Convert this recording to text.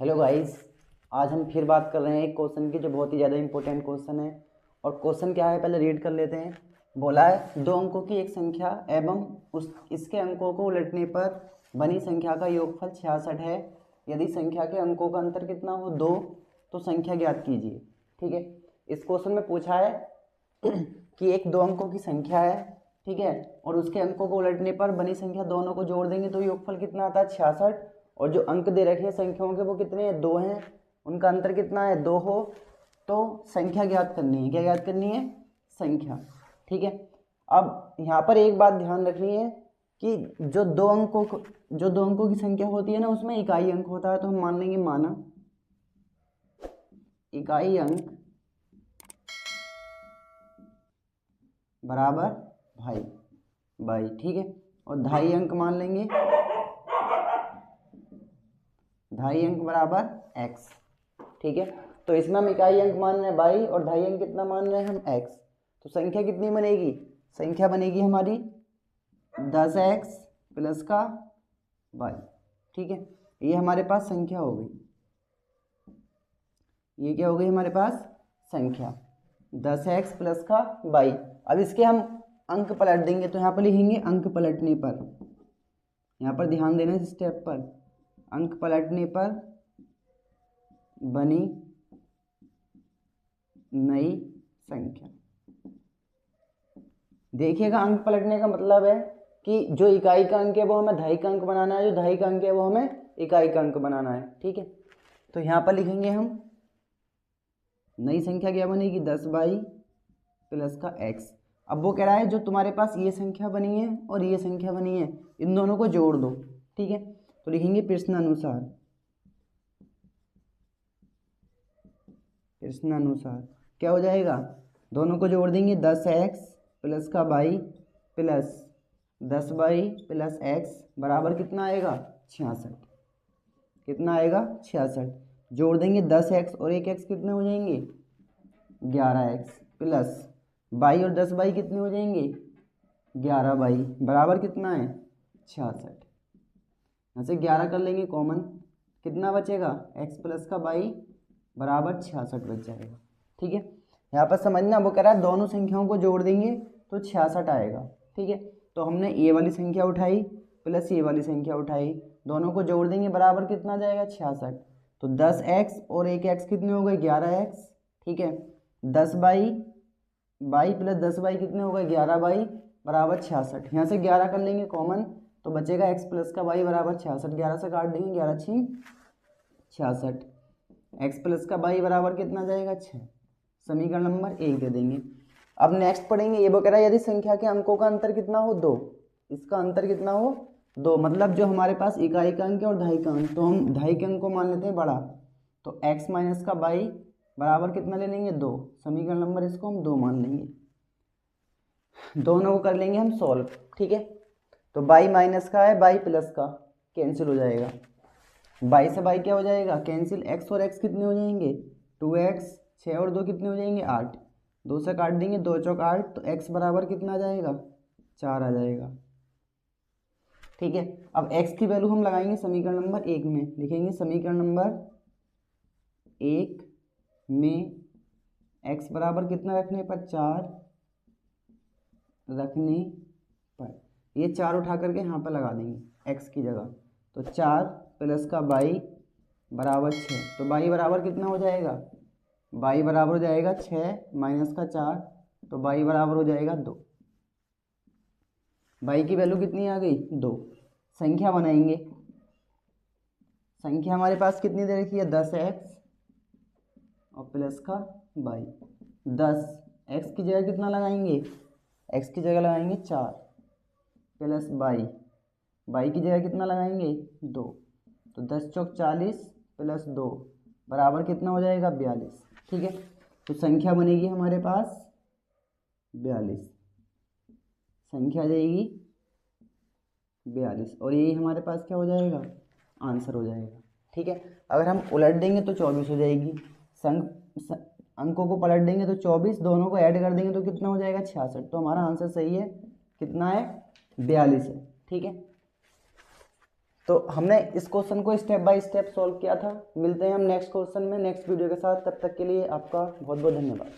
Hello guys. आज हम फिर बात कर रहे हैं एक क्वेश्चन की जो बहुत ही ज़्यादा इंपॉर्टेंट क्वेश्चन है। और क्वेश्चन क्या है पहले रीड कर लेते हैं। बोला है दो अंकों की एक संख्या एवं उस इसके अंकों को उलटने पर बनी संख्या का योगफल 66 है। यदि संख्या के अंकों का अंतर कितना हो 2 तो संख्या ज्ञात कीजिए। ठीक है, इस क्वेश्चन में पूछा है कि एक दो अंकों की संख्या है, ठीक है, और उसके अंकों को उलटने पर बनी संख्या दोनों को जोड़ देंगे तो योगफल कितना आता है 66। और जो अंक दे रखे हैं संख्याओं के वो कितने हैं 2 हैं, उनका अंतर कितना है 2 हो तो संख्या ज्ञात करनी है। क्या ज्ञात करनी है? संख्या। ठीक है, अब यहाँ पर एक बात ध्यान रखनी है कि जो दो अंकों की संख्या होती है ना उसमें इकाई अंक होता है, तो हम मान लेंगे माना इकाई अंक बराबर भाई बाई। ठीक है, और ढाई अंक मान लेंगे, ढाई अंक बराबर x। ठीक है, तो इसमें हम इकाई अंक मान रहे हैं बाई और ढाई अंक कितना मान रहे हैं हम x। तो संख्या कितनी बनेगी? संख्या बनेगी हमारी 10x प्लस का बाई। ठीक है, ये हमारे पास संख्या हो गई। ये क्या हो गई हमारे पास? संख्या 10x प्लस का बाई। अब इसके हम अंक पलट देंगे तो यहाँ पर लिखेंगे अंक पलटने पर। यहाँ पर ध्यान देना इस स्टेप पर। अंक पलटने पर बनी नई संख्या। देखिएगा, अंक पलटने का मतलब है कि जो इकाई का अंक है वो हमें ढाई का अंक बनाना है, जो ढाई का अंक है वो हमें इकाई का अंक बनाना है। ठीक है, तो यहाँ पर लिखेंगे हम नई संख्या क्या बनेगी 10 बाई प्लस का x। अब वो कह रहा है जो तुम्हारे पास ये संख्या बनी है और ये संख्या बनी है इन दोनों को जोड़ दो। ठीक है, तो लिखेंगे प्रश्नानुसार क्या हो जाएगा? दोनों को जोड़ देंगे 10x प्लस का by plus 10 by plus x बराबर कितना आएगा 66। कितना आएगा 66। जोड़ देंगे 10x और एक x कितने हो जाएंगे 11x प्लस बाई और 10 बाई कितने हो जाएंगे 11 बाई बराबर कितना है 66। यहाँ से 11 कर लेंगे कॉमन, कितना बचेगा x प्लस का बाई बराबर 66 बच जाएगा। ठीक है, यहाँ पर समझना, वो कह रहा है दोनों संख्याओं को जोड़ देंगे तो 66 आएगा। ठीक है, तो हमने ये वाली संख्या उठाई प्लस ये वाली संख्या उठाई, दोनों को जोड़ देंगे बराबर कितना जाएगा 66। तो 10x और एक x कितने हो गए 11x। ठीक है, 10 बाई बाई प्लस 10 बाई कितने हो गए 11 बाई बराबर 66। यहाँ से 11 कर लेंगे कॉमन तो बचेगा x प्लस का बाई बराबर 66। 11 से काट देंगे 11 6 66। x प्लस का बाई बराबर कितना जाएगा 6। समीकरण नंबर 1 दे देंगे। अब नेक्स्ट पढ़ेंगे, ये वो कह रहा है यदि संख्या के अंकों का अंतर कितना हो 2, इसका अंतर कितना हो 2, मतलब जो हमारे पास इकाई का अंक है और ढाई का अंक, तो हम ढाई के अंक को मान लेते हैं बड़ा। तो x माइनस का बाई बराबर कितना ले लेंगे 2। समीकरण नंबर इसको हम 2 मान लेंगे। दोनों को कर लेंगे हम सॉल्व। ठीक है, तो बाई माइनस का है बाई प्लस का कैंसिल हो जाएगा, बाई से बाई क्या हो जाएगा कैंसिल, x और x कितने हो जाएंगे 2x, 6 और 2 कितने हो जाएंगे 8, 2 से काट देंगे 2 चौक 8, तो x बराबर कितना आ जाएगा 4 आ जाएगा। ठीक है, अब x की वैल्यू हम लगाएंगे समीकरण नंबर 1 में। लिखेंगे समीकरण नंबर 1 में x बराबर कितना रखने पर 4 रखने पर, ये 4 उठा करके यहाँ पर लगा देंगे x की जगह। तो 4 प्लस का बाई बराबर 6, तो बाई बराबर कितना हो जाएगा, बाई बराबर हो जाएगा 6 माइनस का 4, तो बाई बराबर हो जाएगा 2। बाई की वैल्यू कितनी आ गई 2। संख्या बनाएंगे, संख्या हमारे पास कितनी दे रखी है 10x और प्लस का बाई। 10 x की जगह कितना लगाएंगे, x की जगह लगाएंगे 4 प्लस बाई, बाई की जगह कितना लगाएंगे 2, तो 10 चौक 40 प्लस 2 बराबर कितना हो जाएगा 42। ठीक है, तो संख्या बनेगी हमारे पास 42, संख्या जाएगी 42 और यही हमारे पास क्या हो जाएगा आंसर हो जाएगा। ठीक है, अगर हम उलट देंगे तो 24 हो जाएगी, अंकों को पलट देंगे तो 24, दोनों को ऐड कर देंगे तो कितना हो जाएगा 66। तो हमारा आंसर सही है, कितना है 42 है। ठीक है, तो हमने इस क्वेश्चन को स्टेप बाय स्टेप सॉल्व किया था। मिलते हैं हम नेक्स्ट क्वेश्चन में नेक्स्ट वीडियो के साथ। तब तक के लिए आपका बहुत बहुत धन्यवाद।